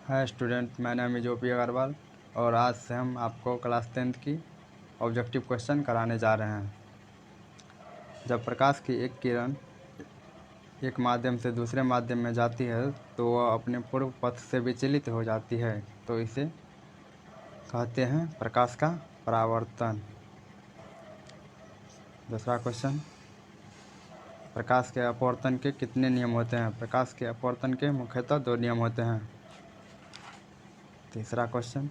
Hi student, मैं नाम जोपी अग्रवाल और आज से हम आपको क्लास 10th की ऑब्जेक्टिव क्वेश्चन कराने जा रहे हैं। जब प्रकाश की एक किरण एक माध्यम से दूसरे माध्यम में जाती है तो वह अपने पूर्व पथ से विचलित हो जाती है, तो इसे कहते हैं प्रकाश का परावर्तन। दूसरा क्वेश्चन, प्रकाश के अपवर्तन के कितने नियम होते हैं? प्रकाश के अपवर्तन के मुख्यतः 2 नियम होते हैं। तीसरा क्वेश्चन,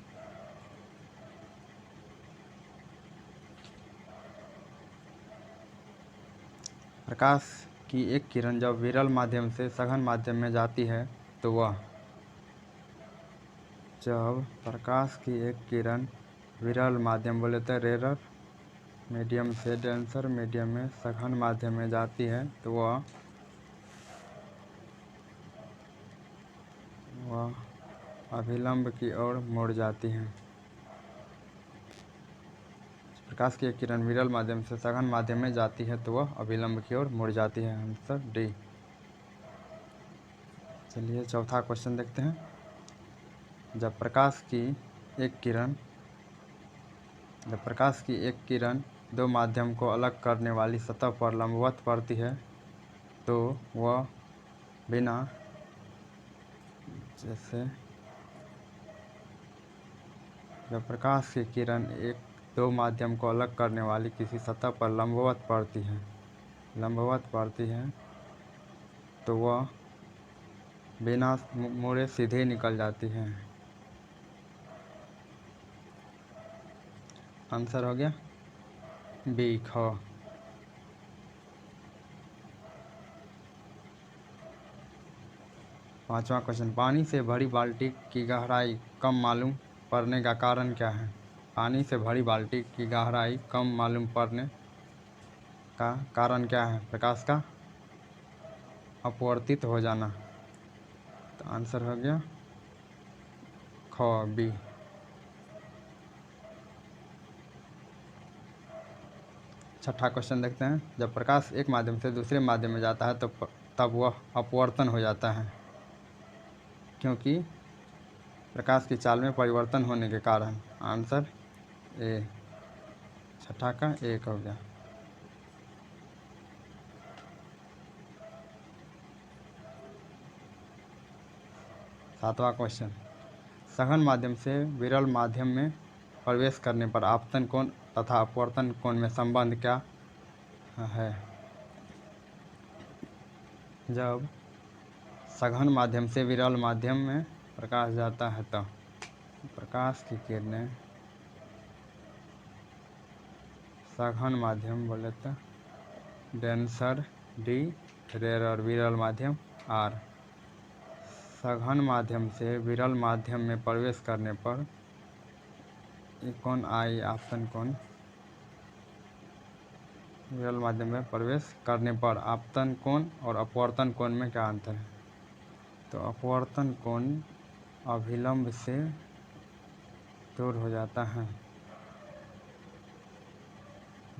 प्रकाश की एक किरण जब विरल माध्यम से सघन माध्यम में जाती है तो वह जब प्रकाश की एक किरण विरल माध्यम बोले तो रेरर मीडियम से डेंसर मीडियम में सघन माध्यम में जाती है तो वह अभिलंब की ओर मुड़ जाती है। प्रकाश की एक किरण विरल माध्यम से सघन माध्यम में जाती है तो वह अभिलंब की ओर मुड़ जाती है। Answer D. चलिए चौथा क्वेश्चन देखते हैं। जब प्रकाश की एक किरण 2 माध्यम को अलग करने वाली सतह पर लंबवत पड़ती है तो वह बिना जब प्रकाश की किरण एक 2 माध्यम को अलग करने वाली किसी सतह पर लंबवत पड़ती है तो वह बिना मुड़े सीधे निकल जाती है। आंसर हो गया बी ख। पांचवा क्वेश्चन, पानी से भरी बाल्टी की गहराई कम मालूम पड़ने का कारण क्या है? पानी से भरी बाल्टी की गहराई कम मालूम पड़ने का कारण क्या है? प्रकाश का अपवर्तित हो जाना। तो आंसर हो गया ख बी। छठा क्वेश्चन देखते हैं। जब प्रकाश एक माध्यम से दूसरे माध्यम में जाता है तो तब वह अपवर्तन हो जाता है, क्योंकि प्रकाश की चाल में परिवर्तन होने के कारण। Answer A. छठा का एक हो गया। सातवां क्वेश्चन, सघन माध्यम से विरल माध्यम में प्रवेश करने पर आपतन कोण तथा अपवर्तन कोण में संबंध क्या है? जब सघन माध्यम से विरल माध्यम में प्रकाश जाता है तो प्रकाश की किरणें सघन माध्यम बोले तो डेंसर डी, रेरर विरल माध्यम आर। सघन माध्यम से विरल माध्यम में प्रवेश करने पर कौन आई आपतन कोण। विरल माध्यम में प्रवेश करने पर आपतन कोण और अपवर्तन कोण में क्या अंतर है? तो अपवर्तन कोण अभिलंब से दूर हो जाता है।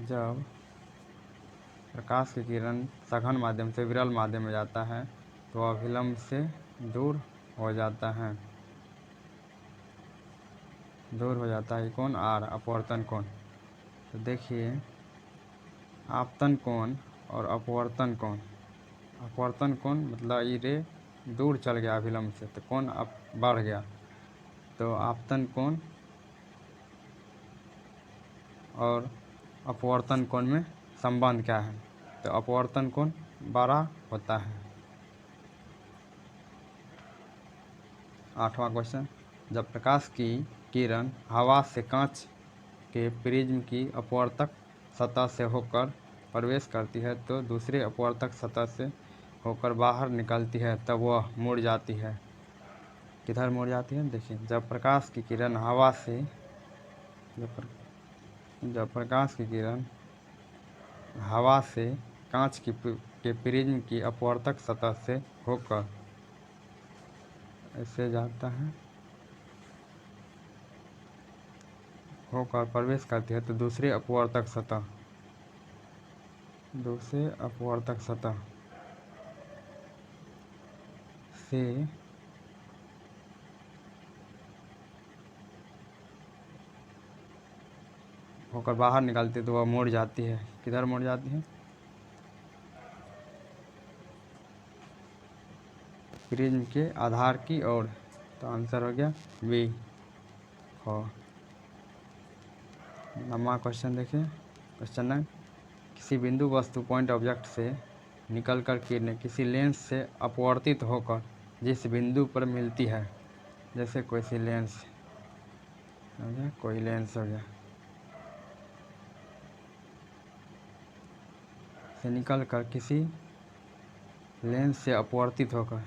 जब प्रकाश की किरण सघन माध्यम से विरल माध्यम में जाता है तो अभिलंब से दूर हो जाता है। कौन आर अपवर्तन कोण। तो देखिए, आपतन कोण और अपवर्तन कोण मतलब ये रे दूर चल गया अभिलंब से तो कोण अब बढ़ गया, तो आपतन कोण और अपवर्तन कोण में संबंध क्या है? तो अपवर्तन कोण बड़ा होता है। आठवां क्वेश्चन, जब प्रकाश की किरण हवा से कांच के प्रिज्म की अपवर्तक सतह से होकर प्रवेश करती है तो दूसरे अपवर्तक सतह से होकर बाहर निकलती है तब वह मुड़ जाती है। किधर मुड़ जाती है? देखिए, जब प्रकाश की किरण हवा से कांच के प्रिज्म की अपवर्तक सतह से होकर ऐसे जाता है, होकर प्रवेश करती है तो दूसरे अपवर्तक सतह से होकर बाहर निकलती है तो वह मुड़ जाती है। किधर मुड़ जाती है? प्रिज्म के आधार की ओर। तो आंसर हो गया बी। और नवा क्वेश्चन देखिए, क्वेश्चन 9। किसी बिंदु वस्तु पॉइंट ऑब्जेक्ट से निकलकर किरणें किसी लेंस से अपवर्तित होकर जिस बिंदु पर मिलती है, जैसे कोई सी लेंस हो गया, कोई लेंस हो गया, से निकलकर किसी लेंस से अपवर्तित होकर,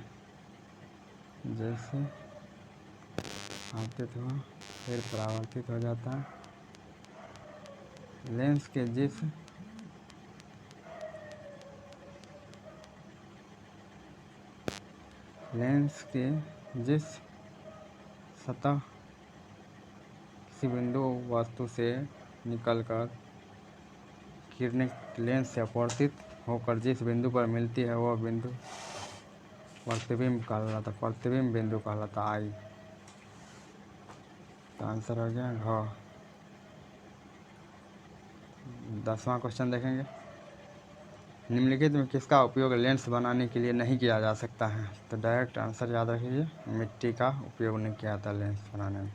जैसे आपतित हुआ फिर परावर्तित हो जाता है। लेंस के जिस सतह किसी बिंदु वस्तु से निकलकर किरणें लेंस से अपवर्तित होकर जिस बिंदु पर मिलती है वह बिंदु प्रतिबिंब कहलाता, प्रतिबिंब बिंदु कहलाता आई। तो आंसर हो गया घ। 10वां क्वेश्चन देखेंगे। निम्नलिखित में किसका उपयोग लेंस बनाने के लिए नहीं किया जा सकता है? तो डायरेक्ट आंसर याद रखिए, मिट्टी का उपयोग नहीं किया जाता लेंस बनाने में।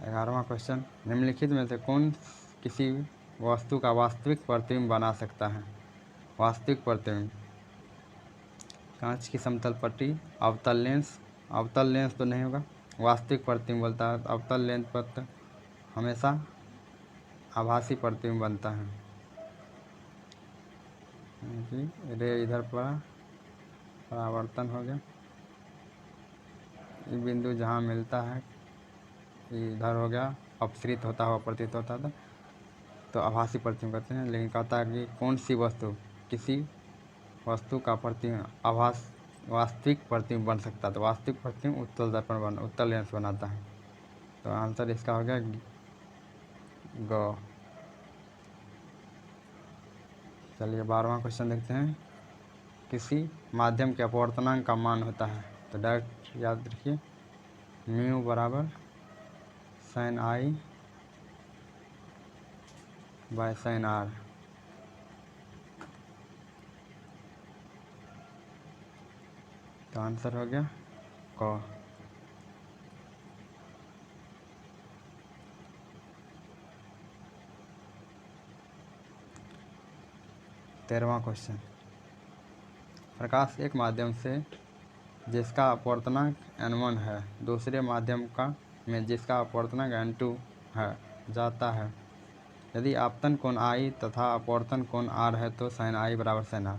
11वां क्वेश्चन। निम्नलिखित में से कौन किसी वस्तु का वास्तविक प्रतिबिंब बना सकता है? वास्तविक प्रतिबिंब, कांच की समतल पट्टी, अवतल लेंस तो नहीं होगा। वास्तविक प्रतिबिंब बोलता है अवतल लेंस पर तो हमेशा आभासी प्रतिबिंब बनता है। रे इधर परावर्तन हो गया, ये बिंदु जहाँ मिलता है इधर हो गया, अपसृत होता हुआ प्रतीत होता था, तो आभासी प्रतिबिंब कहते हैं। लेकिन कहता है कि कौन सी वस्तु किसी वस्तु का प्रतिबिंब वास्तविक प्रतिबिंब बन सकता है? तो वास्तविक प्रतिबिंब उत्तल लेंस बनाता है। तो आंसर इसका हो गया ग। चलिए 12वां क्वेश्चन देखते हैं। किसी माध्यम के अपवर्तनांक का मान होता है? तो डायरेक्ट याद रखिए, म्यू बराबर sin i by sin r। तो आंसर हो गया क। तेरहवां क्वेश्चन। प्रकाश एक माध्यम से जिसका अपवर्तनांक n1 है दूसरे माध्यम में जिसका अपवर्तनांक n2 है जाता है। यदि आपतन कोण I तथा अपवर्तन कोण R है तो sin I बराबर sin R।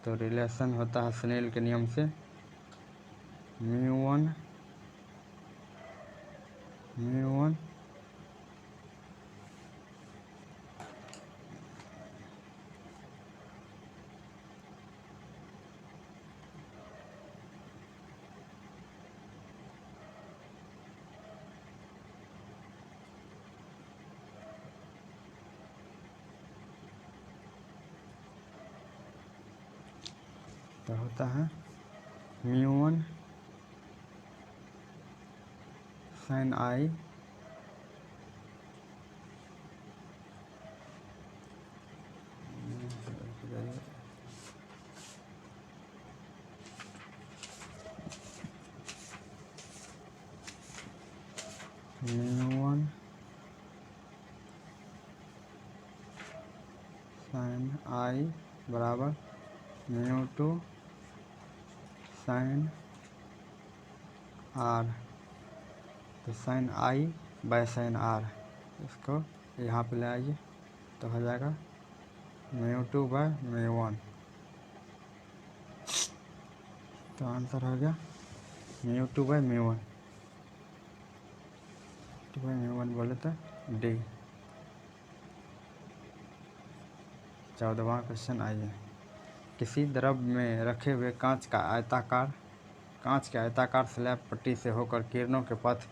तो रिलेशन होता है स्नेल के नियम से, म्यू1 तो होता है म्यू1 sin I म्यू1 sin I बराबर म्यू2 sin R। तो sin I by sin R, इसको यहाँ पे ले आइए तो हो जाएगा म्यू2 बाय म्यू1। तो आंसर हो गया म्यू2 बाय म्यू1। बोले तो डी। 14वां क्वेश्चन आइए। किसी द्रव में रखे हुए कांच के आयताकार स्लैब पट्टी से होकर किरणों के पथ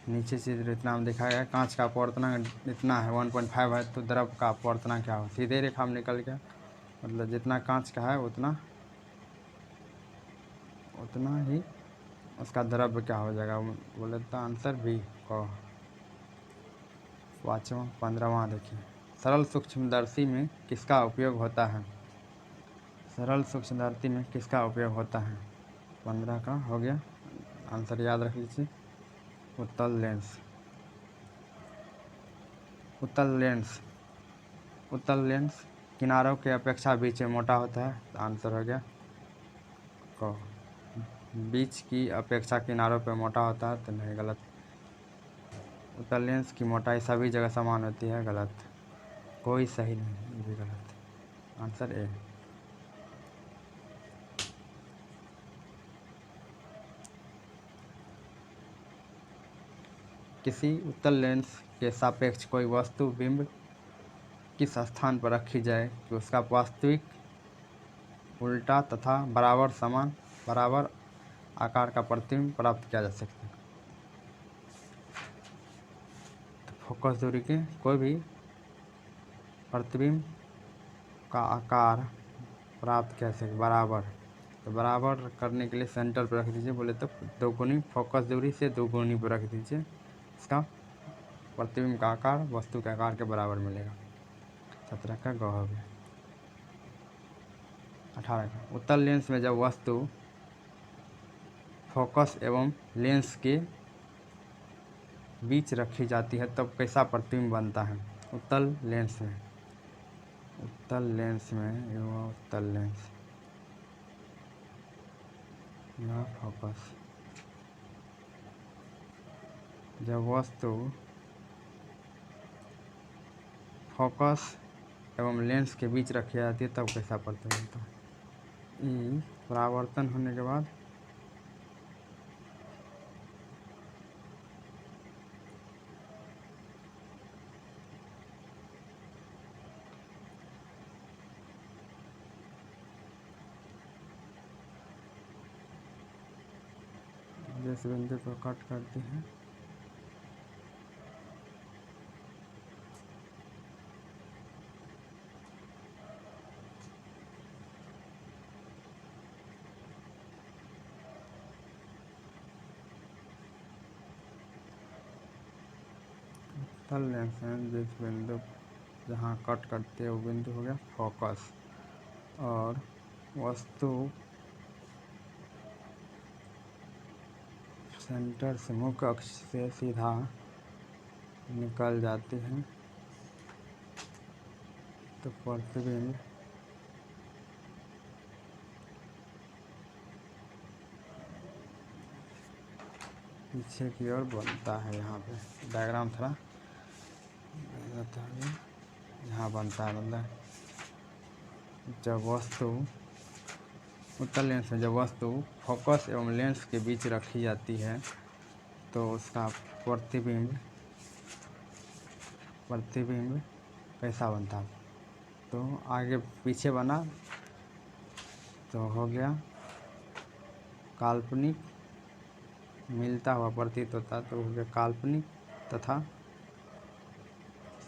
नीचे चित्र इतना में दिखाया गया। कांच का अपवर्तनांक इतना है 1.5 है, तो द्रव का अपवर्तनांक क्या हो? सीधे रेखा में निकल गया, मतलब जितना कांच का है उतना ही उसका द्रव्य क्या हो जाएगा? बोले तो आंसर बी को। पाँचवा 15वां देखिए, सरल सूक्ष्मदर्शी में किसका उपयोग होता है? सरल सूक्ष्मदर्शी में किसका उपयोग होता है? 15 का हो गया, आंसर याद रख लीजिए, उत्तल लेंस। उत्तल लेंस किनारों के अपेक्षा बीच में मोटा होता है, तो आंसर हो गया को। बीच की अपेक्षा किनारों पर मोटा होता है, तो नहीं, गलत। उत्तल लेंस की मोटाई सभी जगह समान होती है, गलत। कोई सही नहीं, ये भी गलत। Answer A. किसी उत्तल लेंस के सापेक्ष कोई वस्तु बिंब किस स्थान पर रखी जाए कि उसका वास्तविक उल्टा तथा बराबर आकार का प्रतिबिंब प्राप्त किया जा सके। तो फोकस दूरी के कोई भी प्रतिबिंब का आकार प्राप्त किया जा सके बराबर, तो बराबर करने के लिए सेंटर पर रख दीजिए, बोले तो दोगुनी फोकस दूरी से दोगुनी पर रख दीजिए, इसका प्रतिबिंब का आकार वस्तु के आकार के बराबर मिलेगा। 17 का ग हो गया। 18 का, उत्तल लेंस में जब वस्तु फोकस एवं लेंस के बीच रखी जाती है तब कैसा प्रतिबिंब बनता है? उत्तल लेंस में यह फोकस, जब वस्तु फोकस एवं लेंस के बीच रखी जाती है तब कैसा प्रतिबिंब बनता है? ई परावर्तन होने के बाद जिस बिंदु को कट करती है उत्तल लेंस में जिस बिंदु जहाँ कट करती है वो बिंदु हो गया फोकस, और वस्तु सेंटर से मुख्य अक्ष से सीधा निकल जाती है तो प्रतिबिंब पीछे की ओर बनता है। यहाँ पे डायग्राम थोड़ा यहाँ बनता है, मतलब जब वस्तु उत्तल लेंस में जब वस्तु फोकस एवं लेंस के बीच रखी जाती है तो उसका प्रतिबिंब कैसा बनता है? तो आगे पीछे बना तो हो गया काल्पनिक, मिलता हुआ प्रतीत होता तो हो गया काल्पनिक तथा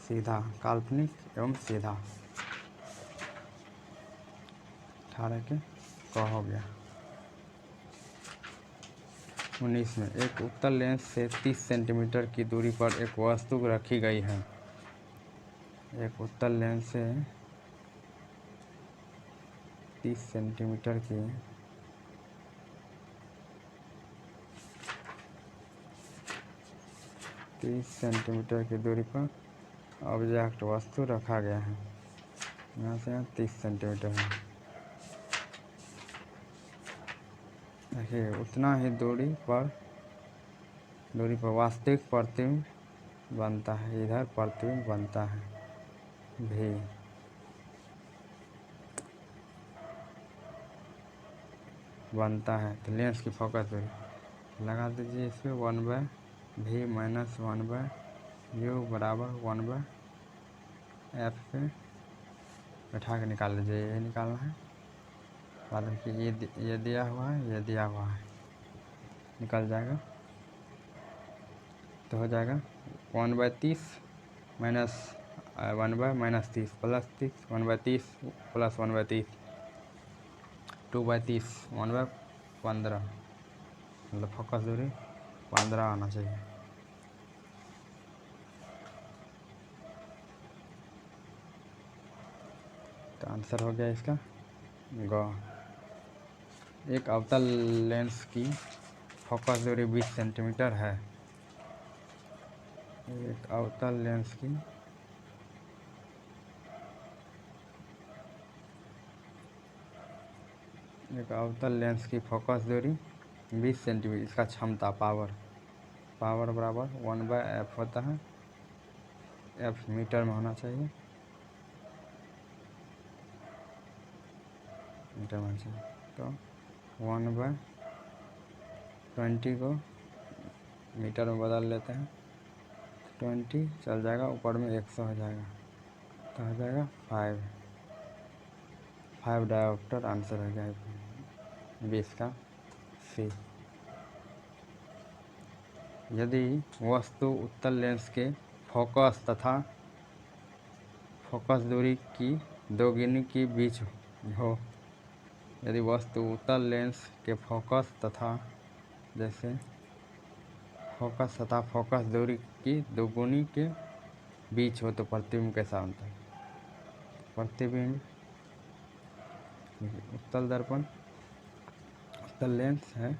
सीधा, काल्पनिक एवं सीधा। 18 के क हो गया। 19 में, एक उत्तल लेंस से 30 सेंटीमीटर की दूरी पर एक वस्तु रखी गई है। एक उत्तल लेंस से 30 सेंटीमीटर की दूरी पर ऑब्जेक्ट वस्तु रखा गया है। यहाँ से यहाँ 30 सेंटीमीटर है। देखिए उतना ही दूरी पर वास्तविक प्रतिबिंब बनता है, इधर प्रतिबिंब बनता है भी। बनता है तो लेंस की फोकस दूरी लगा दीजिए इस पर 1/v माइनस 1/u बराबर 1/f पे बैठा के निकाल लीजिए। ये निकालना है, बाद में कि ये दिया हुआ है, ये दिया हुआ है, निकल जाएगा तो हो जाएगा 1/30 माइनस 1/-30 प्लस 30 1/30 प्लस 1/30 2/30 1/15, मतलब फोकस दूरी 15 आना चाहिए। तो आंसर हो गया इसका ग। एक अवतल लेंस की फोकस दूरी 20 सेंटीमीटर है। एक अवतल लेंस की फोकस दूरी 20 सेंटीमीटर, इसका क्षमता पावर बराबर 1/f होता है। f मीटर में होना चाहिए, मीटर में चाहिए। तो 1/20 को मीटर में बदल लेते हैं। 20 चल जाएगा, ऊपर में 100 हो जाएगा, तो हो जाएगा 5 डायोप्टर। आंसर हो जाएगा 20 का सी। यदि वस्तु उत्तल लेंस के फोकस तथा फोकस दूरी की दोगुनी के बीच हो, यदि वस्तु उत्तल लेंस के फोकस तथा फोकस दूरी की दोगुनी के बीच हो तो प्रतिबिंब कैसा बनता है? प्रतिबिंब उत्तल दर्पण, उत्तल लेंस है,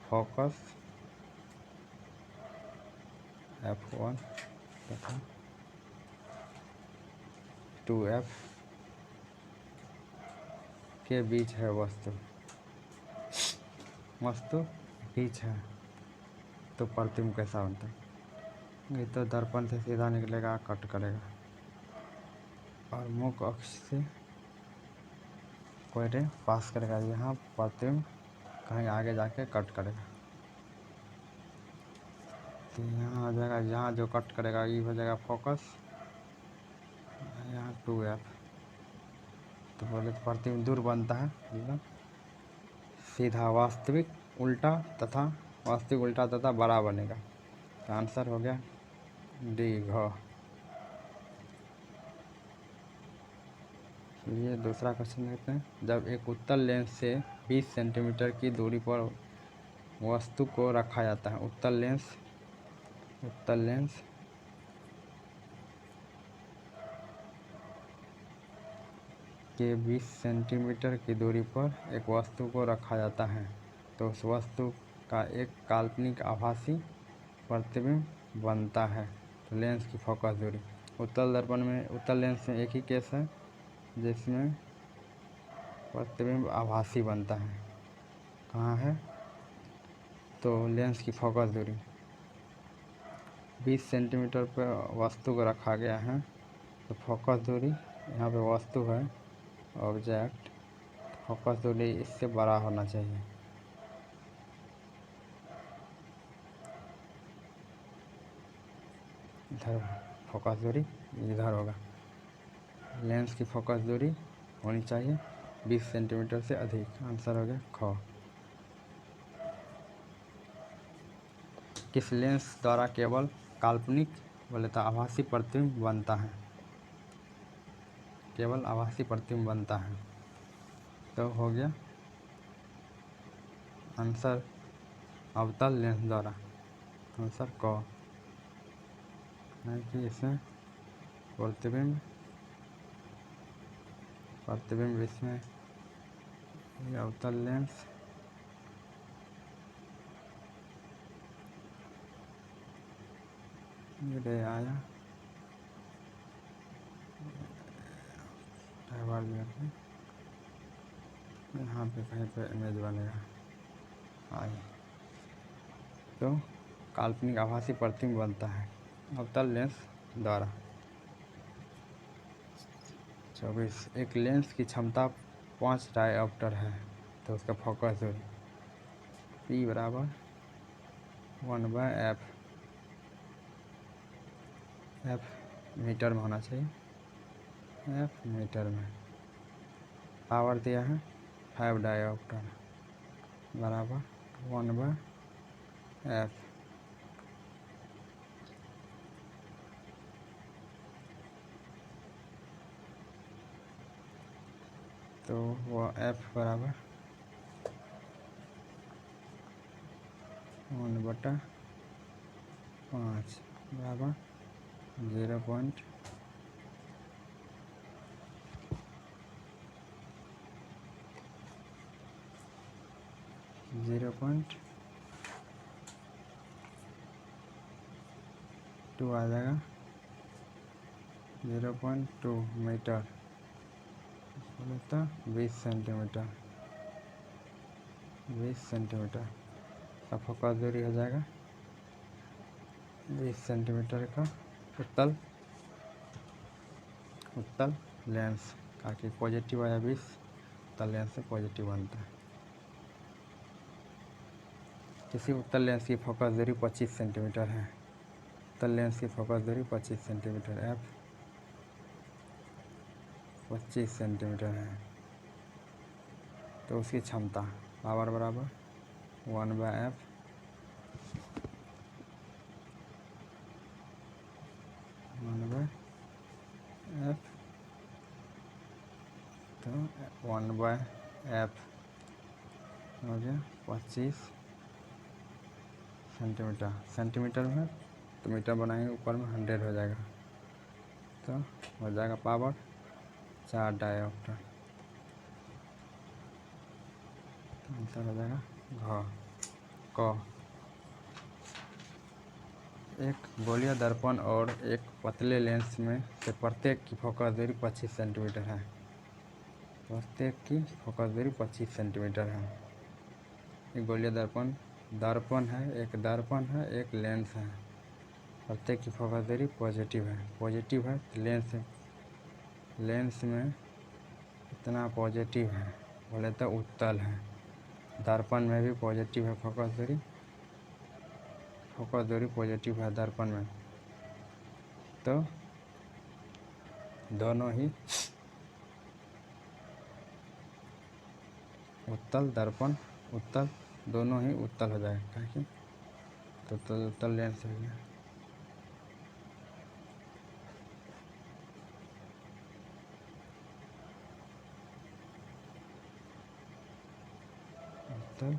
फोकस f1 तथा 2f के बीच है वस्तु बीच है, तो प्रतिबिंब कैसा बनता है? ये तो दर्पण से सीधा निकलेगा, कट करेगा, और मुख्य अक्ष से कोई रे पास करेगा, यहाँ प्रतिबिंब कहीं आगे जाके कट करेगा, तो यहाँ आ जाएगा, यहाँ जो कट करेगा ये हो जाएगा फोकस, यहाँ 2f। तो बोले तो प्रतिबिंब दूर बनता है, मतलब सीधा वास्तविक उल्टा तथा बड़ा बनेगा। तो आंसर हो गया डी घ। चलिए दूसरा क्वेश्चन देखते हैं। जब एक उत्तल लेंस से 20 सेंटीमीटर की दूरी पर वस्तु को रखा जाता है, उत्तल लेंस के 20 सेंटीमीटर की दूरी पर एक वस्तु को रखा जाता है, तो उस वस्तु का एक काल्पनिक आभासी प्रतिबिंब बनता है। तो लेंस की फोकस दूरी, उत्तल लेंस में एक ही केस है जिसमें प्रतिबिंब आभासी बनता है। कहाँ है? तो लेंस की फोकस दूरी 20 सेंटीमीटर पर वस्तु को रखा गया है, तो फोकस दूरी, यहाँ पे वस्तु है ऑब्जेक्ट, फोकस दूरी इससे बड़ा होना चाहिए। इधर फोकस दूरी इधर होगा, लेंस की फोकस दूरी होनी चाहिए 20 सेंटीमीटर से अधिक। आंसर हो गया ख। किस लेंस द्वारा केवल काल्पनिक बोले तो आभासी प्रतिबिंब बनता है? केवल आभासी प्रतिबिंब बनता है, तो हो गया आंसर अवतल लेंस द्वारा। आंसर क है कि इसमें प्रतिबिंब इसमें ये अवतल लेंस ये आया यहाँ पे कहीं पे इमेज बनेगा आई, तो काल्पनिक आभासी प्रतिबिंब बनता है अवतल लेंस द्वारा। 24 एक लेंस की क्षमता 5 डायोप्टर है, तो उसका फोकस दूरी P बराबर 1/f, f मीटर में होना चाहिए, f मीटर में। पावर दिया है 5 डायोप्टर बराबर 1/f। तो वो f बराबर 1/5 बराबर 0.2 आ जाएगा, 0.2 मीटर, बोले तो 20 सेंटीमीटर, 20 सेंटीमीटर का फोकस दूरी हो जाएगा 20 सेंटीमीटर का उत्तल लेंस का कि पॉजिटिव आया 20, उत्तल लेंस से पॉजिटिव बनता है। किसी उत्तल लेंस की फोकस दूरी 25 सेंटीमीटर है, उत्तल लेंस की फोकस दूरी 25 सेंटीमीटर, एफ 25 सेंटीमीटर है, तो उसकी क्षमता पावर बराबर 1/f तो 1/f हो गया 25 सेंटीमीटर, सेंटीमीटर में तो मीटर बनाएंगे ऊपर में 100 हो जाएगा, तो हो जाएगा पावर 4 डायोप्टर, आंसर हो जाएगा क। एक गोलीय दर्पण और एक पतले लेंस में से प्रत्येक की फोकस दूरी 25 सेंटीमीटर है, प्रत्येक की फोकस दूरी 25 सेंटीमीटर है। एक गोलीय दर्पण है, एक दर्पण है, एक लेंस है, प्रत्येक की फोकस दूरी पॉजिटिव है तो लेंस में इतना पॉजिटिव है, बोले तो उत्तल है। दर्पण में भी पॉजिटिव है फोकस दूरी पॉजिटिव है दर्पण में, तो दोनों ही उत्तल दोनों ही उत्तल हो जाएगा, क्या तो उत्तल लेंस हो गया। उत्तल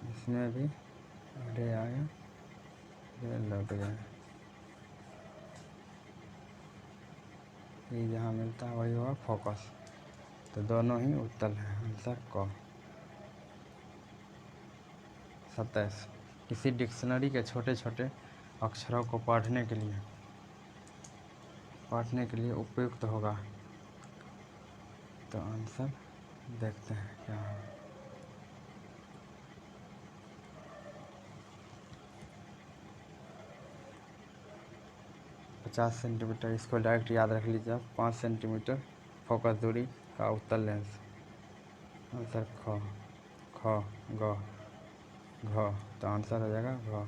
इसमें भी रे आया, रे लौट गया, ये जहाँ मिलता है वही होगा फोकस, तो दोनों ही उत्तल है, आंसर क। 27 किसी डिक्शनरी के छोटे छोटे अक्षरों को पढ़ने के लिए उपयुक्त होगा, तो आंसर देखते हैं क्या है। पचास सेंटीमीटर, इसको डायरेक्ट याद रख लीजिए आप, 5 सेंटीमीटर फोकस दूरी का उत्तल लेंस, आंसर घ, तो आंसर हो जाएगा घ।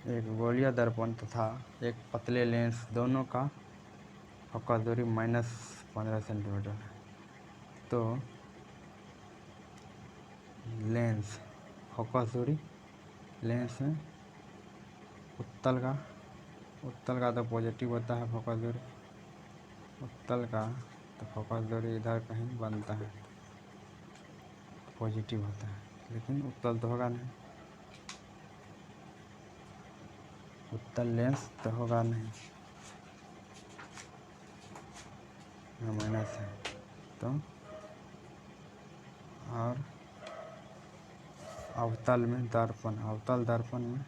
एक गोलीय दर्पण तथा एक पतले लेंस दोनों का फोकस दूरी -15 सेंटीमीटर है, तो लेंस फोकस दूरी लेंस में उत्तल का तो पॉजिटिव होता है फोकस दूरी, उत्तल का तो फोकस दूरी इधर कहीं बनता है, पॉजिटिव होता है, लेकिन उत्तल तो होगा नहीं, उत्तल लेंस तो होगा नहीं, माइनस है, तो और अवतल दर्पण में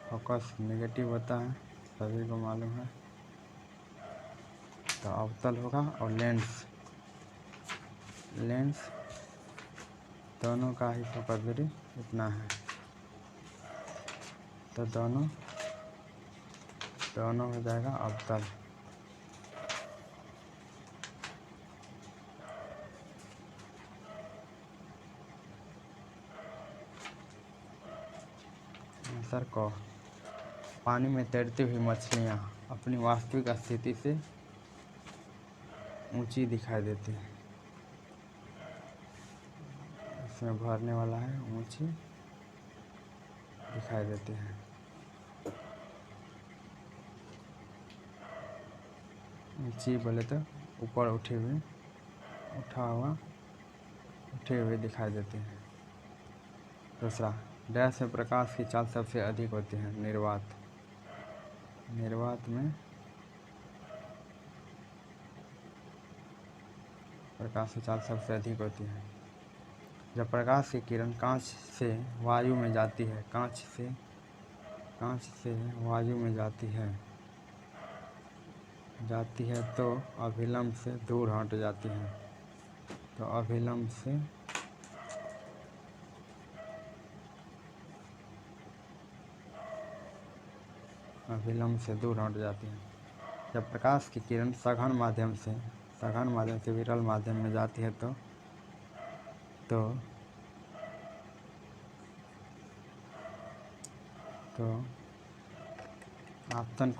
फोकस नेगेटिव होता है, सभी को मालूम है, तो अवतल होगा। और लेंस दोनों का ही फोकस दूरी इतना है, तो दोनों हो जाएगा अवतल। आंसर क। पानी में तैरती हुई मछलियाँ अपनी वास्तविक स्थिति से ऊंची दिखाई देती हैं, इसमें भरने वाला है, ऊंची दिखाई देती है, ऊंची बोले तो ऊपर उठी हुई दिखाई देती है। दूसरा, डैश में प्रकाश की चाल सबसे अधिक होती है, निर्वात निर्वात में प्रकाश की चाल सबसे अधिक होती है। जब प्रकाश की किरण कांच से वायु में जाती है, कांच से वायु में जाती है तो अभिलंब से दूर हट जाती है। तो अभिलंब से दूर हट जाती है। जब प्रकाश की किरण सघन माध्यम से विरल माध्यम में जाती है तो अपवर्तन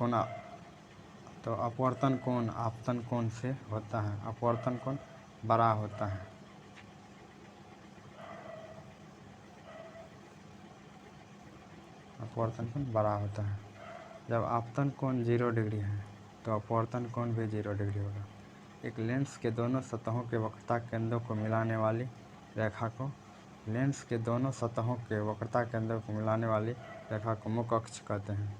कोण आपतन कोण से होता है। अपवर्तन कोण बड़ा होता है। अपवर्तन कोण बड़ा होता है। जब आपतन कोण 0 डिग्री है तो अपवर्तन कोण भी 0 डिग्री होगा। एक लेंस के दोनों सतहों के वक्रता केंद्रों को मिलाने वाली रेखा को मुख अक्ष कहते हैं।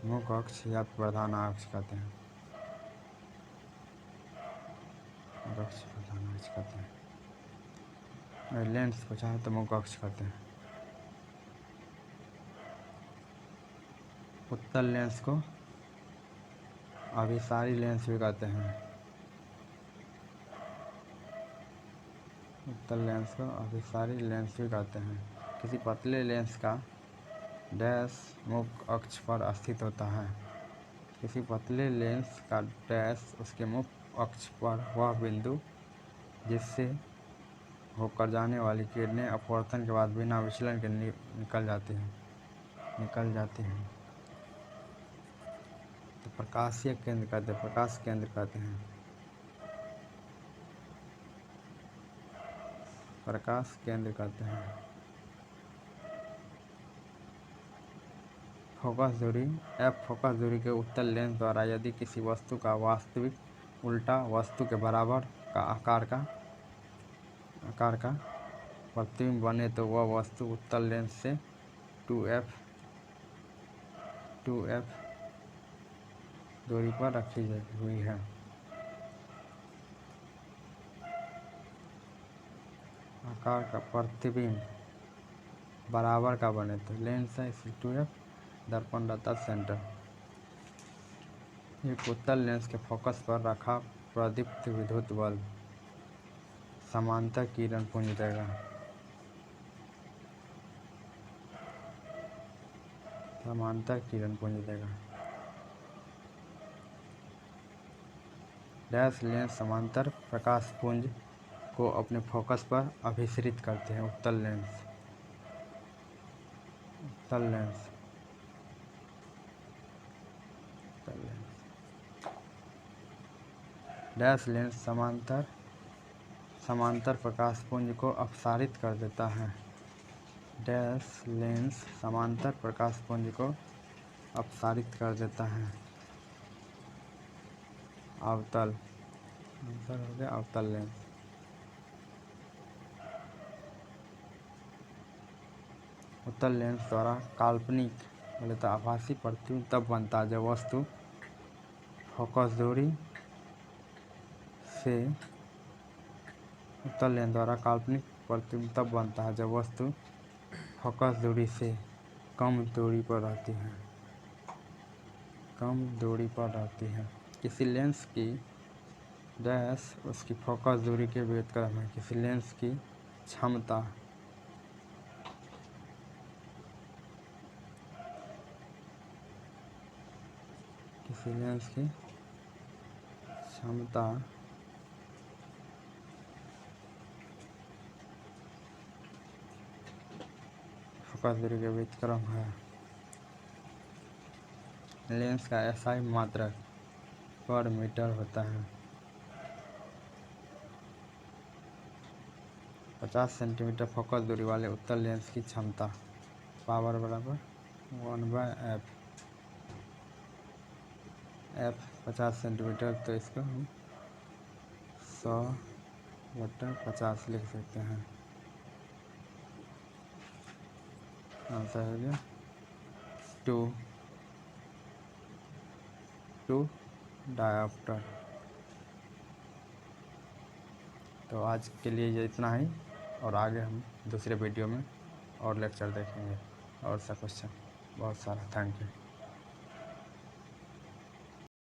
मुख अक्ष या प्रधान अक्ष कहते हैं। लेंस पूछा है तो मुख अक्ष कहते हैं। उत्तल लेंस को अभिसारी लेंस भी कहते हैं। किसी पतले लेंस का डैश मुख अक्ष पर स्थित होता है। किसी पतले लेंस का डैश उसके मुख अक्ष पर वह बिंदु जिससे होकर जाने वाली किरणें अपवर्तन के बाद बिना विचलन के निकल जाती हैं। तो प्रकाशीय केंद्र कहते हैं। प्रकाश केंद्र कहते हैं। फोकस दूरी f फोकस दूरी के उत्तल लेंस द्वारा यदि किसी वस्तु का वास्तविक उल्टा वस्तु के बराबर का आकार का प्रतिबिंब बने तो वह वस्तु उत्तल लेंस से 2f दूरी पर रखी हुई है। आकार का प्रतिबिंब बराबर का बने तो लेंस है इसलिए 2f, दर्पण रहता सेंटर। एक उत्तल लेंस के फोकस पर रखा प्रदीप्त विद्युत बल्ब समांतर किरण पुंज देगा। डैश लेंस समांतर प्रकाश पुंज को अपने फोकस पर अभिसरित करते हैं। उत्तल लेंस डैश लेंस समांतर प्रकाश पुंज को अपसारित कर देता है। डैश लेंस समांतर प्रकाश पुंज को अपसारित कर देता है। अवतल आंसर हो गया अवतल लेंस। उत्तल लेंस द्वारा काल्पनिक बोले तो आभासी प्रतिबिंब तब बनता है जब वस्तु फोकस दूरी से उत्तल लेंस द्वारा काल्पनिक प्रतिबिंब तब बनता है जब वस्तु फोकस दूरी से कम दूरी पर रहती है। किसी लेंस की डैश उसकी फोकस दूरी के व्युत्क्रम है। किसी लेंस की क्षमता फोकस दूरी के व्युत्क्रम है। लेंस का SI मात्रक पर मीटर होता है। 50 सेंटीमीटर फोकस दूरी वाले उत्तल लेंस की क्षमता पावर बराबर 1/f। f 50 सेंटीमीटर तो इसको हम 100/50 लिख सकते हैं। आंसर हो गया 2 टू डायोप्टर। तो आज के लिए ये इतना ही, और आगे हम दूसरे वीडियो में और लेक्चर देखेंगे और सा क्वेश्चन बहुत सारा। Thank you.